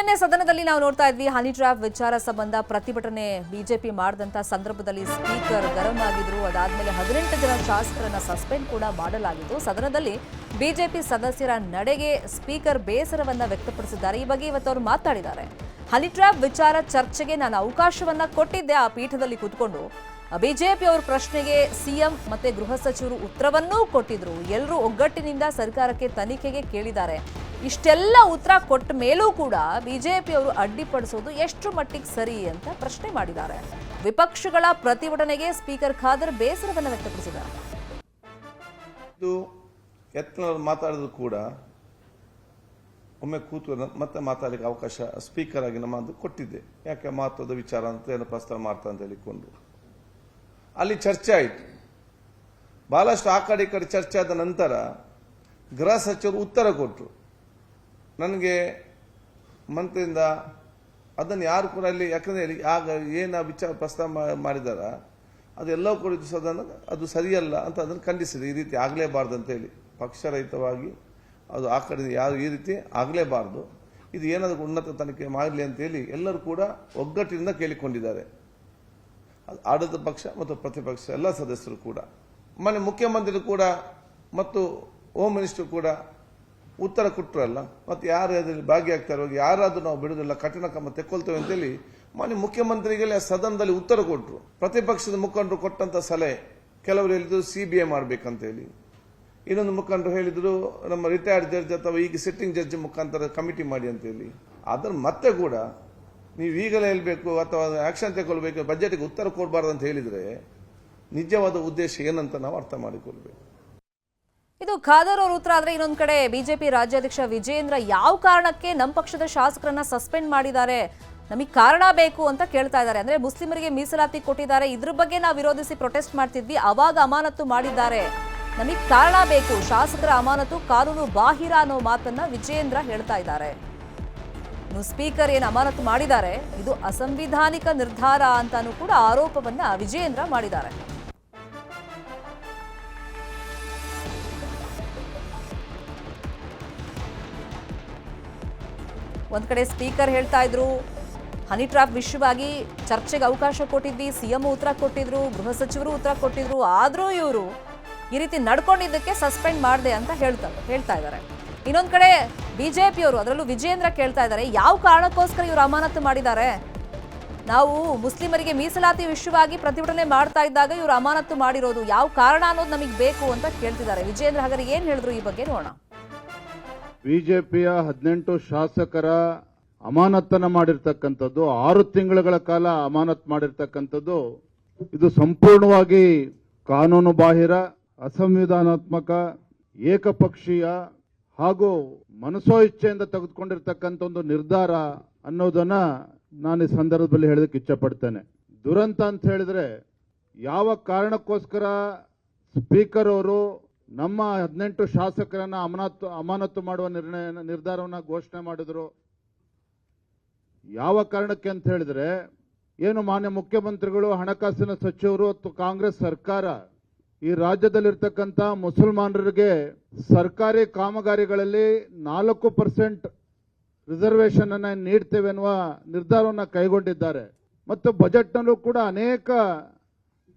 ನಿನ್ನೆ ಸದನದಲ್ಲಿ ನಾವು ನೋಡ್ತಾ ಇದ್ವಿ ಹನಿ ಟ್ರ್ಯಾಪ್ ವಿಚಾರ ಸಂಬಂಧ ಪ್ರತಿಭಟನೆ ಬಿಜೆಪಿ ಮಾಡಿದಂತ ಸಂದರ್ಭದಲ್ಲಿ ಸ್ಪೀಕರ್ ಗರಂ ಆಗಿದ್ರು. ಅದಾದ್ಮೇಲೆ 18 ಜನ ಶಾಸಕರನ್ನ ಸಸ್ಪೆಂಡ್ ಕೂಡ ಮಾಡಲಾಗಿತ್ತು. ಸದನದಲ್ಲಿ ಬಿಜೆಪಿ ಸದಸ್ಯರ ನಡೆಗೆ ಸ್ಪೀಕರ್ ಬೇಸರವನ್ನ ವ್ಯಕ್ತಪಡಿಸಿದ್ದಾರೆ. ಈ ಬಗ್ಗೆ ಇವತ್ತು ಅವರು ಮಾತಾಡಿದ್ದಾರೆ. ಹನಿ ಟ್ರ್ಯಾಪ್ ವಿಚಾರ ಚರ್ಚೆಗೆ ನಾನು ಅವಕಾಶವನ್ನ ಕೊಟ್ಟಿದ್ದೆ ಆ ಪೀಠದಲ್ಲಿ ಕೂತ್ಕೊಂಡು. ಬಿಜೆಪಿ ಅವರ ಪ್ರಶ್ನೆಗೆ ಸಿಎಂ ಮತ್ತೆ ಗೃಹ ಸಚಿವರು ಉತ್ತರವನ್ನೂ ಕೊಟ್ಟಿದ್ರು. ಎಲ್ಲರೂ ಒಗ್ಗಟ್ಟಿನಿಂದ ಸರ್ಕಾರಕ್ಕೆ ತನಿಖೆಗೆ ಕೇಳಿದ್ದಾರೆ. ಇಷ್ಟೆಲ್ಲ ಉತ್ತರ ಕೊಟ್ಟ ಮೇಲೂ ಕೂಡ ಬಿಜೆಪಿ ಅವರು ಅಡ್ಡಿಪಡಿಸೋದು ಎಷ್ಟು ಮಟ್ಟಿಗೆ ಸರಿ ಅಂತ ಪ್ರಶ್ನೆ ಮಾಡಿದ್ದಾರೆ. ವಿಪಕ್ಷಗಳ ಪ್ರತಿಭಟನೆಗೆ ಸ್ಪೀಕರ್ ಖಾದರ್ ಬೇಸರವನ್ನು ವ್ಯಕ್ತಪಡಿಸಿದ್ದಾರೆ. ಇದು ಯತ್ನಾಳ್ ಮಾತಾಡಿದ್ರು ಕೂಡ ಒಮ್ಮೆ ಕೂತು ಮತ್ತೆ ಮಾತಾಡಲಿಕ್ಕೆ ಅವಕಾಶ ಸ್ಪೀಕರ್ ಆಗಿ ನಮ್ಮ ಕೊಟ್ಟಿದ್ದೆ. ಯಾಕೆ ಮಹತ್ವದ ವಿಚಾರ ಅಂತ ಏನು ಪ್ರಸ್ತಾವ ಮಾಡ್ತಾ ಅಂತ ಹೇಳಿಕೊಂಡು ಅಲ್ಲಿ ಚರ್ಚೆ ಆಯಿತು. ಬಹಳಷ್ಟು ಆ ಕಡೆ ಈ ಕಡೆ ಚರ್ಚೆ ಆದ ನಂತರ ಗೃಹ ಸಚಿವರು ಉತ್ತರ ಕೊಟ್ಟರು. ನನಗೆ ಮಂತ್ರಿಯಿಂದ ಅದನ್ನು ಯಾರು ಕೂಡ ಅಲ್ಲಿ ಯಾಕಂದರೆ ಆಗ ಏನು ವಿಚಾರ ಪ್ರಸ್ತಾವ ಮಾಡಿದಾರ ಅದೆಲ್ಲವೂ ಕೂಡ ಸದನ ಅದು ಸರಿಯಲ್ಲ ಅಂತ ಅದನ್ನು ಖಂಡಿಸಿದೆ. ಈ ರೀತಿ ಆಗಲೇಬಾರ್ದು ಅಂತ ಹೇಳಿ ಪಕ್ಷರಹಿತವಾಗಿ ಅದು ಆ ಕಡೆ ಯಾರು ಈ ರೀತಿ ಆಗಲೇಬಾರ್ದು, ಇದು ಏನಾದರೂ ಉನ್ನತ ತನಿಖೆ ಮಾಡಲಿ ಅಂತೇಳಿ ಎಲ್ಲರೂ ಕೂಡ ಒಗ್ಗಟ್ಟಿನಿಂದ ಕೇಳಿಕೊಂಡಿದ್ದಾರೆ. ಆಡಳಿತ ಪಕ್ಷ ಮತ್ತು ಪ್ರತಿಪಕ್ಷ ಎಲ್ಲ ಸದಸ್ಯರು ಕೂಡ. ಮೊನ್ನೆ ಮುಖ್ಯಮಂತ್ರಿ ಕೂಡ ಮತ್ತು ಹೋಮ್ ಮಿನಿಸ್ಟರ್ ಕೂಡ ಉತ್ತರ ಕೊಟ್ಟರಲ್ಲ. ಮತ್ತು ಯಾರು ಅದರಲ್ಲಿ ಭಾಗಿಯಾಗ್ತಾರೋ ಯಾರಾದರೂ ನಾವು ಬಿಡುವುದಿಲ್ಲ, ಕಠಿಣ ಕ್ರಮ ತೆಕ್ಕೊಳ್ತೇವೆ ಅಂತೇಳಿ ಮೊನ್ನೆ ಮುಖ್ಯಮಂತ್ರಿಗಳೇ ಸದನದಲ್ಲಿ ಉತ್ತರ ಕೊಟ್ಟರು. ಪ್ರತಿಪಕ್ಷದ ಮುಖಂಡರು ಕೊಟ್ಟಂತ ಸಲಹೆ ಕೆಲವರು ಹೇಳಿದ್ರು CBI ಮಾಡಬೇಕಂತೇಳಿ, ಇನ್ನೊಂದು ಮುಖಂಡರು ಹೇಳಿದ್ರು ನಮ್ಮ ರಿಟೈರ್ಡ್ ಜಡ್ಜ್ ಅಥವಾ ಈಗ ಸಿಟ್ಟಿಂಗ್ ಜಡ್ಜ್ ಮುಖಾಂತರ ಕಮಿಟಿ ಮಾಡಿ ಅಂತೇಳಿ. ಅದರ ಮತ್ತೆ ಕೂಡ ನೀವು ಈಗಲೇ ಹೇಳಬೇಕು ಅಥವಾ ಆಕ್ಷನ್ ತಗೊಳ್ಬೇಕು, ಬಜೆಟ್ಗೆ ಉತ್ತರ ಕೊಡಬಾರ್ದು ಅಂತ ಹೇಳಿದ್ರೆ ನಿಜವಾದ ಉದ್ದೇಶ ಏನಂತ ನಾವು ಅರ್ಥ ಮಾಡಿಕೊಳ್ಬೇಕು. ಇದು ಖಾದರ್ ಅವರ ಉತ್ತರ. ಆದ್ರೆ ಇನ್ನೊಂದು ಕಡೆ ಬಿಜೆಪಿ ರಾಜ್ಯಾಧ್ಯಕ್ಷ ವಿಜಯೇಂದ್ರ ಯಾವ ಕಾರಣಕ್ಕೆ ನಮ್ಮ ಪಕ್ಷದ ಶಾಸಕರನ್ನ ಸಸ್ಪೆಂಡ್ ಮಾಡಿದ್ದಾರೆ, ನಮಗೆ ಕಾರಣ ಬೇಕು ಅಂತ ಕೇಳ್ತಾ ಇದ್ದಾರೆ. ಅಂದ್ರೆ ಮುಸ್ಲಿಮರಿಗೆ ಮೀಸಲಾತಿ ಕೊಟ್ಟಿದ್ದಾರೆ, ಇದ್ರ ಬಗ್ಗೆ ನಾವು ವಿರೋಧಿಸಿ ಪ್ರೊಟೆಸ್ಟ್ ಮಾಡ್ತಿದ್ವಿ, ಅವಾಗ ಅಮಾನತು ಮಾಡಿದ್ದಾರೆ, ನಮಗೆ ಕಾರಣ ಬೇಕು, ಶಾಸಕರ ಅಮಾನತು ಕಾನೂನು ಬಾಹಿರ ಅನ್ನೋ ಮಾತನ್ನ ವಿಜಯೇಂದ್ರ ಹೇಳ್ತಾ ಇದ್ದಾರೆ. ಸ್ಪೀಕರ್ ಏನು ಅಮಾನತು ಮಾಡಿದ್ದಾರೆ ಇದು ಅಸಂವಿಧಾನಿಕ ನಿರ್ಧಾರ ಅಂತಾನೂ ಕೂಡ ಆರೋಪವನ್ನ ವಿಜಯೇಂದ್ರ ಮಾಡಿದ್ದಾರೆ. ಒಂದ್ ಕಡೆ ಸ್ಪೀಕರ್ ಹೇಳ್ತಾ ಇದ್ರು ಹನಿ ಟ್ರ್ಯಾಪ್ ವಿಷಯವಾಗಿ ಚರ್ಚೆಗೆ ಅವಕಾಶ ಕೊಟ್ಟಿದ್ವಿ, ಸಿಎಂ ಉತ್ತರ ಕೊಟ್ಟಿದ್ರು, ಗೃಹ ಸಚಿವರು ಉತ್ತರ ಕೊಟ್ಟಿದ್ರು, ಆದ್ರೂ ಇವರು ಈ ರೀತಿ ನಡ್ಕೊಂಡಿದ್ದಕ್ಕೆ ಸಸ್ಪೆಂಡ್ ಮಾಡಿದೆ ಅಂತ ಹೇಳ್ತಾ ಇದ್ದಾರೆ. ಇನ್ನೊಂದ್ ಕಡೆ ಬಿಜೆಪಿಯವರು ಅದರಲ್ಲೂ ವಿಜಯೇಂದ್ರ ಕೇಳ್ತಾ ಇದ್ದಾರೆ ಯಾವ ಕಾರಣಕ್ಕೋಸ್ಕರ ಇವರು ಅಮಾನತು ಮಾಡಿದ್ದಾರೆ, ನಾವು ಮುಸ್ಲಿಮರಿಗೆ ಮೀಸಲಾತಿ ವಿಷಯವಾಗಿ ಪ್ರತಿಭಟನೆ ಮಾಡ್ತಾ ಇದ್ದಾಗ ಇವರು ಅಮಾನತು ಮಾಡಿರೋದು ಯಾವ ಕಾರಣ ಅನ್ನೋದು ನಮಗೆ ಬೇಕು ಅಂತ ಕೇಳ್ತಿದ್ದಾರೆ. ವಿಜಯೇಂದ್ರ ಹಾಗಾದ್ರೆ ಏನ್ ಹೇಳಿದ್ರು ಈ ಬಗ್ಗೆ ನೋಡೋಣ. ಬಿಜೆಪಿಯ 18 ಶಾಸಕರ ಅಮಾನತನ ಮಾಡಿರ್ತಕ್ಕಂಥದ್ದು, 6 ತಿಂಗಳ ಕಾಲ ಅಮಾನತ್ ಮಾಡಿರ್ತಕ್ಕಂಥದ್ದು ಇದು ಸಂಪೂರ್ಣವಾಗಿ ಕಾನೂನು ಬಾಹಿರ, ಅಸಂವಿಧಾನಾತ್ಮಕ, ಏಕಪಕ್ಷೀಯ ಹಾಗೂ ಮನಸೋ ಇಚ್ಛೆಯಿಂದ ತೆಗೆದುಕೊಂಡಿರ್ತಕ್ಕಂಥ ಒಂದು ನಿರ್ಧಾರ ಅನ್ನೋದನ್ನ ನಾನು ಈ ಸಂದರ್ಭದಲ್ಲಿ ಹೇಳೋದಕ್ಕೆ ಇಚ್ಛಪಡ್ತೇನೆ. ದುರಂತ ಅಂತ ಹೇಳಿದ್ರೆ ಯಾವ ಕಾರಣಕ್ಕೋಸ್ಕರ ಸ್ಪೀಕರ್ ಅವರು ನಮ್ಮ 18 ಶಾಸಕರನ್ನ ಅಮಾನತು ಮಾಡುವ ನಿರ್ಧಾರವನ್ನು ಘೋಷಣೆ ಮಾಡಿದ್ರು, ಯಾವ ಕಾರಣಕ್ಕೆ ಅಂತ ಹೇಳಿದ್ರೆ ಏನು ಮಾನ್ಯ ಮುಖ್ಯಮಂತ್ರಿಗಳು, ಹಣಕಾಸಿನ ಸಚಿವರು ಮತ್ತು ಕಾಂಗ್ರೆಸ್ ಸರ್ಕಾರ ಈ ರಾಜ್ಯದಲ್ಲಿರ್ತಕ್ಕಂಥ ಮುಸಲ್ಮಾನರಿಗೆ ಸರ್ಕಾರಿ ಕಾಮಗಾರಿಗಳಲ್ಲಿ 4% ರಿಸರ್ವೇಶನ್ ಅನ್ನು ನೀಡ್ತೇವೆ ಎನ್ನುವ ನಿರ್ಧಾರವನ್ನು ಕೈಗೊಂಡಿದ್ದಾರೆ. ಮತ್ತು ಬಜೆಟ್ನಲ್ಲೂ ಕೂಡ ಅನೇಕ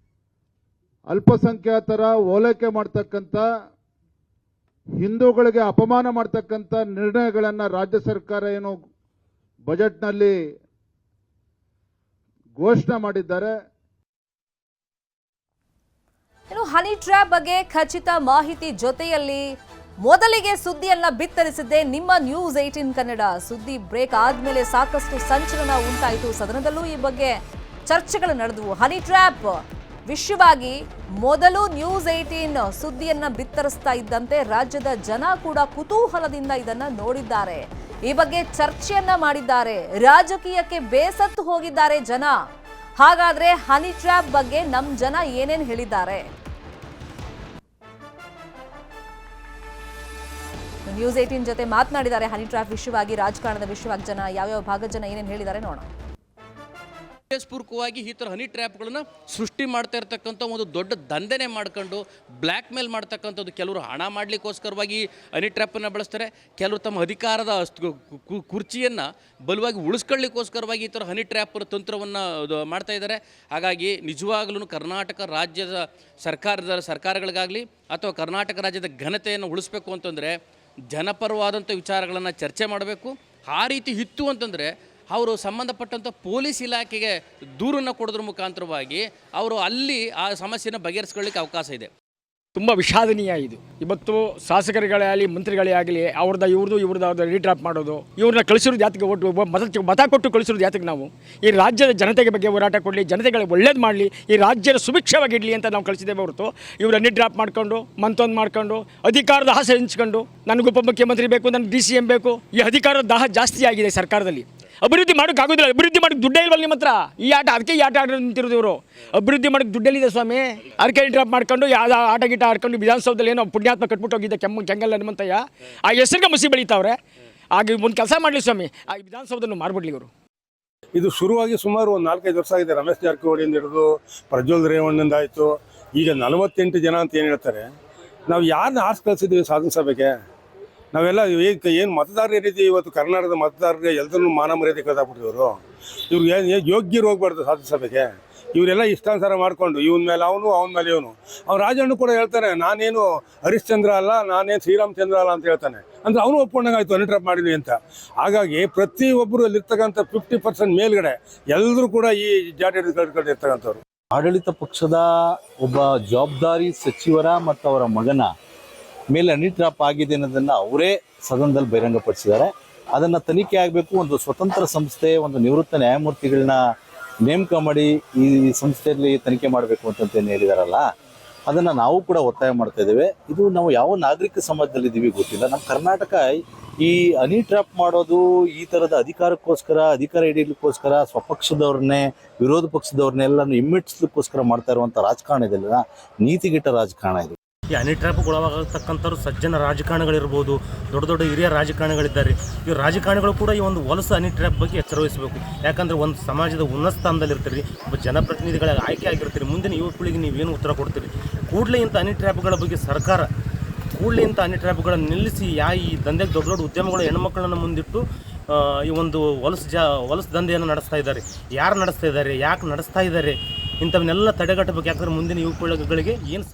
ಅಲ್ಪಸಂಖ್ಯಾತರ ಓಲೈಕೆ ಮಾಡ್ತಕ್ಕಂಥ, ಹಿಂದೂಗಳಿಗೆ ಅಪಮಾನ ಮಾಡ್ತಕ್ಕಂಥ ನಿರ್ಣಯಗಳನ್ನು ರಾಜ್ಯ ಸರ್ಕಾರ ಏನು ಬಜೆಟ್ನಲ್ಲಿ ಘೋಷಣೆ ಮಾಡಿದ್ದಾರೆ. ಇನ್ನು ಹನಿ ಟ್ರ್ಯಾಪ್ ಬಗ್ಗೆ ಖಚಿತ ಮಾಹಿತಿ ಜೊತೆಯಲ್ಲಿ ಮೊದಲಿಗೆ ಸುದ್ದಿಯನ್ನ ಬಿತ್ತರಿಸಿದ್ದೆ ನಿಮ್ಮ ನ್ಯೂಸ್ 18 ಕನ್ನಡ. ಸುದ್ದಿ ಬ್ರೇಕ್ ಆದ್ಮೇಲೆ ಸಾಕಷ್ಟು ಸಂಚಲನ ಉಂಟಾಯಿತು. ಸದನದಲ್ಲೂ ಈ ಬಗ್ಗೆ ಚರ್ಚೆಗಳು ನಡೆದವು. ಹನಿ ಟ್ರ್ಯಾಪ್ ವಿಷಯವಾಗಿ ಮೊದಲು ನ್ಯೂಸ್ 18 ಸುದ್ದಿಯನ್ನ ಬಿತ್ತರಿಸ್ತಾ ಇದ್ದಂತೆ ರಾಜ್ಯದ ಜನ ಕೂಡ ಕುತೂಹಲದಿಂದ ಇದನ್ನ ನೋಡಿದ್ದಾರೆ. ಈ ಬಗ್ಗೆ ಚರ್ಚೆಯನ್ನ ಮಾಡಿದ್ದಾರೆ. ರಾಜಕೀಯಕ್ಕೆ ಬೇಸತ್ತು ಹೋಗಿದ್ದಾರೆ ಜನ. ಹಾಗಾದ್ರೆ ಹನಿ ಟ್ರ್ಯಾಪ್ ಬಗ್ಗೆ ನಮ್ಮ ಜನ ಏನೇನ್ ಹೇಳಿದ್ದಾರೆ? ನ್ಯೂಸ್ 18 ಜೊತೆ ಮಾತನಾಡಿದ್ದಾರೆ ಹನಿ ಟ್ರ್ಯಾಪ್ ವಿಷಯವಾಗಿ, ರಾಜಕಾರಣದ ವಿಷಯವಾಗಿ ಜನ, ಯಾವ್ಯಾವ ಭಾಗದ ಜನ ಏನೇನು ಹೇಳಿದ್ದಾರೆ ನೋಡೋಣ. ಉದ್ದೇಶಪೂರ್ವಕವಾಗಿ ಈ ಥರ ಹನಿ ಟ್ರ್ಯಾಪ್ಗಳನ್ನು ಸೃಷ್ಟಿ ಮಾಡ್ತಾ ಇರ್ತಕ್ಕಂಥ ಒಂದು ದೊಡ್ಡ ದಂಧೆನೇ ಮಾಡ್ಕೊಂಡು ಬ್ಲ್ಯಾಕ್ ಮೇಲ್ ಮಾಡ್ತಕ್ಕಂಥದ್ದು. ಕೆಲವರು ಹಣ ಮಾಡಲಿಕ್ಕೋಸ್ಕರವಾಗಿ ಹನಿ ಟ್ರ್ಯಾಪನ್ನು ಬಳಸ್ತಾರೆ, ಕೆಲವರು ತಮ್ಮ ಅಧಿಕಾರದ ಕುರ್ಚಿಯನ್ನು ಬಲವಾಗಿ ಉಳಿಸ್ಕೊಳ್ಳಿಕ್ಕೋಸ್ಕರವಾಗಿ ಈ ಥರ ಹನಿ ಟ್ರ್ಯಾಪ್ ತಂತ್ರವನ್ನು ಮಾಡ್ತಾ ಇದ್ದಾರೆ. ಹಾಗಾಗಿ ನಿಜವಾಗ್ಲೂ ಕರ್ನಾಟಕ ರಾಜ್ಯದ ಸರ್ಕಾರಗಳಿಗಾಗಲಿ ಅಥವಾ ಕರ್ನಾಟಕ ರಾಜ್ಯದ ಘನತೆಯನ್ನು ಉಳಿಸ್ಬೇಕು ಅಂತಂದರೆ ಜನಪರವಾದಂಥ ವಿಚಾರಗಳನ್ನು ಚರ್ಚೆ ಮಾಡಬೇಕು. ಆ ರೀತಿ ಇತ್ತು ಅಂತಂದರೆ ಅವರು ಸಂಬಂಧಪಟ್ಟಂಥ ಪೊಲೀಸ್ ಇಲಾಖೆಗೆ ದೂರನ್ನು ಕೊಡೋದ್ರ ಮುಖಾಂತರವಾಗಿ ಅವರು ಅಲ್ಲಿ ಆ ಸಮಸ್ಯೆನ ಬಗೆಹರಿಸ್ಕೊಳ್ಳಿಕ್ಕೆ ಅವಕಾಶ ಇದೆ. ತುಂಬ ವಿಷಾದನೀಯ ಇದು. ಇವತ್ತು ಶಾಸಕರುಗಳೇ ಆಗಲಿ ಮಂತ್ರಿಗಳೇ ಆಗಲಿ ಇವ್ರದ್ದು ರೀಡ್ರಾಪ್ ಮಾಡೋದು, ಇವ್ರನ್ನ ಕಳಿಸಿರೋದು ಯಾತಕ್ಕೆ ಮತ ಕೊಟ್ಟು ಕಳಿಸಿರೋದು ಯಾತಕ್ಕೆ? ನಾವು ಈ ರಾಜ್ಯದ ಜನತೆಗೆ ಬಗ್ಗೆ ಹೋರಾಟ ಕೊಡಲಿ, ಜನತೆಗಳಿಗೆ ಒಳ್ಳೇದು ಮಾಡಲಿ, ಈ ರಾಜ್ಯದ ಸುಭಿಕ್ಷವಾಗಿಡಲಿ ಅಂತ ನಾವು ಕಳಿಸಿದ್ದೇವೆ ಹೊರತು ಇವ್ರ ರೀಡ್ರಾಪ್ ಮಾಡ್ಕೊಂಡು ಮಂತೊಂದು ಮಾಡ್ಕೊಂಡು ಅಧಿಕಾರದ ಆಸೆ ಹಂಚ್ಕೊಂಡು ನನಗೆ ಉಪಮುಖ್ಯಮಂತ್ರಿ ಬೇಕು, ನನಗೆ DCM ಬೇಕು, ಈ ಅಧಿಕಾರದ ದಾಹ ಜಾಸ್ತಿ ಆಗಿದೆ ಸರ್ಕಾರದಲ್ಲಿ. ಅಭಿವೃದ್ಧಿ ಮಾಡೋಕ್ಕಾಗೋದಿಲ್ಲ, ಅಭಿವೃದ್ಧಿ ಮಾಡೋಕ್ಕೆ ದುಡ್ಡೇ ಇಲ್ವಲ್ಲ ನಿಮ್ಮ ಹತ್ರ. ಅದಕ್ಕೆ ಈ ಆಟ ಆಡೋದು ನಿಂತಿರೋದು ಇವರು. ಅಭಿವೃದ್ಧಿ ಮಾಡೋಕ್ಕೆ ದುಡ್ಡಲ್ಲಿದೆ ಸ್ವಾಮಿ. ಅದಕ್ಕೆ ಡ್ರಾಪ್ ಮಾಡ್ಕೊಂಡು ಯಾವ್ದು ಆಟ ಗೀಟ ಆಡ್ಕೊಂಡು ವಿಧಾನಸೌಧದಲ್ಲಿ ಏನೋ ಪುಣ್ಯಾತ್ಮ ಕಟ್ಬಿಟ್ಟು ಹೋಗಿದ್ದೆ ಕೆಂಗಲ್ ಹನುಮಂತಯ್ಯ, ಆ ಹೆಸರಿಗೆ ಮಸಿ ಬೆಳೀತಾವ್ರೆ. ಆಗ ಒಂದು ಕೆಲಸ ಮಾಡಲಿ ಸ್ವಾಮಿ, ಆ ವಿಧಾನಸೌಧವನ್ನು ಮಾರ್ಬಿಡ್ಲಿ ಇವರು. ಇದು ಶುರುವಾಗಿ ಸುಮಾರು ಒಂದು 4-5 ವರ್ಷ ಆಗಿದೆ. ರಮೇಶ್ ಜಾರಕಿಹೊಳಿಯಿಂದ ಹಿಡಿದು ಪ್ರಜ್ವಲ್ ರೇವಣ್ಣಂದ ಆಯಿತು, ಈಗ 48 ಜನ ಅಂತ ಏನು ಹೇಳ್ತಾರೆ. ನಾವು ಯಾರನ್ನ ಆರ್ಸ್ ಕಳಿಸಿದ್ದೀವಿ ಶಾಸನ ಸಭೆಗೆ? ನಾವೆಲ್ಲ ಏನು ಮತದಾರರು ಏನಿದ್ದೀವಿ ಇವತ್ತು ಕರ್ನಾಟಕದ ಮತದಾರರಿಗೆ ಎಲ್ಲರೂ ಮಾನ ಮರ್ಯಾದೆ ಕಳೆದಾಗ್ಬಿಟ್ಟಿದ್ರು. ಇವ್ರಿಗೆ ಏನು ಯೋಗ್ಯರು ಹೋಗ್ಬಾರ್ದು ಶಾಸನ ಸಭೆಗೆ. ಇವರೆಲ್ಲ ಇಷ್ಟಾನುಸಾರ ಮಾಡಿಕೊಂಡು ಇವನ ಮೇಲೆ ಅವನ ಮೇಲೆ ಇವನು. ಅವ್ನು ರಾಜಣ್ಣ ಕೂಡ ಹೇಳ್ತಾನೆ, ನಾನೇನು ಹರಿಶ್ಚಂದ್ರ ಅಲ್ಲ, ನಾನೇನು ಶ್ರೀರಾಮಚಂದ್ರ ಅಲ್ಲ ಅಂತ ಹೇಳ್ತಾನೆ. ಅಂದರೆ ಅವನು ಒಪ್ಕೊಂಡಂಗಾಯ್ತು ಹನಿ ಟ್ರ್ಯಾಪ್ ಮಾಡಿದ್ವಿ ಅಂತ. ಹಾಗಾಗಿ ಪ್ರತಿಯೊಬ್ಬರು ಅಲ್ಲಿರ್ತಕ್ಕಂಥ 50% ಮೇಲ್ಗಡೆ ಎಲ್ಲರೂ ಕೂಡ ಈ ಜಾಟಿ ಇರ್ತಕ್ಕಂಥವ್ರು. ಆಡಳಿತ ಪಕ್ಷದ ಒಬ್ಬ ಜವಾಬ್ದಾರಿ ಸಚಿವರ ಮತ್ತು ಅವರ ಮಗನ ಮೇಲೆ ಹನಿ ಟ್ರ್ಯಾಪ್ ಆಗಿದೆ ಅನ್ನೋದನ್ನು ಅವರೇ ಸದನದಲ್ಲಿ ಬಹಿರಂಗಪಡಿಸಿದ್ದಾರೆ. ಅದನ್ನು ತನಿಖೆ ಆಗಬೇಕು, ಒಂದು ಸ್ವತಂತ್ರ ಸಂಸ್ಥೆ, ಒಂದು ನಿವೃತ್ತ ನ್ಯಾಯಮೂರ್ತಿಗಳನ್ನ ನೇಮಕ ಮಾಡಿ ಈ ಸಂಸ್ಥೆಯಲ್ಲಿ ತನಿಖೆ ಮಾಡಬೇಕು ಅಂತಂತೇನು ಹೇಳಿದಾರಲ್ಲ, ಅದನ್ನು ನಾವು ಕೂಡ ಒತ್ತಾಯ ಮಾಡ್ತಾ ಇದ್ದೇವೆ. ಇದು ನಾವು ಯಾವ ನಾಗರಿಕ ಸಮಾಜದಲ್ಲಿದ್ದೀವಿ ಗೊತ್ತಿಲ್ಲ. ನಮ್ಮ ಕರ್ನಾಟಕ ಈ ಹನಿ ಟ್ರ್ಯಾಪ್ ಮಾಡೋದು, ಈ ಥರದ ಅಧಿಕಾರ ಹಿಡಿಯಲಿಕ್ಕೋಸ್ಕರ ಸ್ವಪಕ್ಷದವ್ರನ್ನೇ ವಿರೋಧ ಪಕ್ಷದವ್ರನ್ನೆಲ್ಲನೂ ಹಿಮ್ಮೆಟ್ಟಿಸ್ಲಿಕ್ಕೋಸ್ಕರ ಮಾಡ್ತಾ ಇರುವಂಥ ರಾಜಕಾರಣ ಇದೆಲ್ಲ ನೀತಿಗೆಟ್ಟ ರಾಜಕಾರಣ ಇದು. ಈ ಹನಿ ಟ್ರ್ಯಾಪ್ಗೆ ಒಳಗಾಗತಕ್ಕಂಥವ್ರು ಸಜ್ಜನ ರಾಜಕಾರಣಿಗಳಿರ್ಬೋದು, ದೊಡ್ಡ ಹಿರಿಯ ರಾಜಕಾರಣಿಗಳಿದ್ದಾರೆ. ಈ ರಾಜಕಾರಣಿಗಳು ಕೂಡ ಈ ಒಂದು ಹೊಲಸು ಹನಿ ಟ್ರ್ಯಾಪ್ ಬಗ್ಗೆ ಎಚ್ಚರ ವಹಿಸಬೇಕು. ಯಾಕಂದರೆ ಒಂದು ಸಮಾಜದ ಉನ್ನತ ಸ್ಥಾನದಲ್ಲಿರ್ತೀರಿ, ಒಬ್ಬ ಜನಪ್ರತಿನಿಧಿಗಳ ಆಯ್ಕೆ ಆಗಿರ್ತೀರಿ, ಮುಂದಿನ ಯುವ ಪೀಳಿಗೆ ನೀವೇನು ಉತ್ತರ ಕೊಡ್ತೀರಿ? ಕೂಡಲೇ ಇಂಥ ಹನಿ ಟ್ರ್ಯಾಪ್ಗಳ ಬಗ್ಗೆ ಸರ್ಕಾರ ಕೂಡಲೇ ಇಂಥ ಹನಿ ಟ್ರ್ಯಾಪ್ಗಳನ್ನು ನಿಲ್ಲಿಸಿ ಈ ದಂಧೆಗೆ ದೊಡ್ಡ ಉದ್ಯಮಗಳು ಹೆಣ್ಮಕ್ಳನ್ನು ಮುಂದಿಟ್ಟು ಈ ಒಂದು ಹೊಲಸು ದಂಧೆಯನ್ನು ನಡೆಸ್ತಾ ಇದ್ದಾರೆ. ಯಾರು ನಡೆಸ್ತಾ ಇದ್ದಾರೆ, ಯಾಕೆ ನಡೆಸ್ತಾ ಇದ್ದಾರೆ, ಇಂಥವನ್ನೆಲ್ಲ ತಡೆಗಟ್ಟಬೇಕು. ಯಾಕಂದರೆ ಮುಂದಿನ ಯುವ ಪೀಳಿಗೆಗಳಿಗೆ ಏನು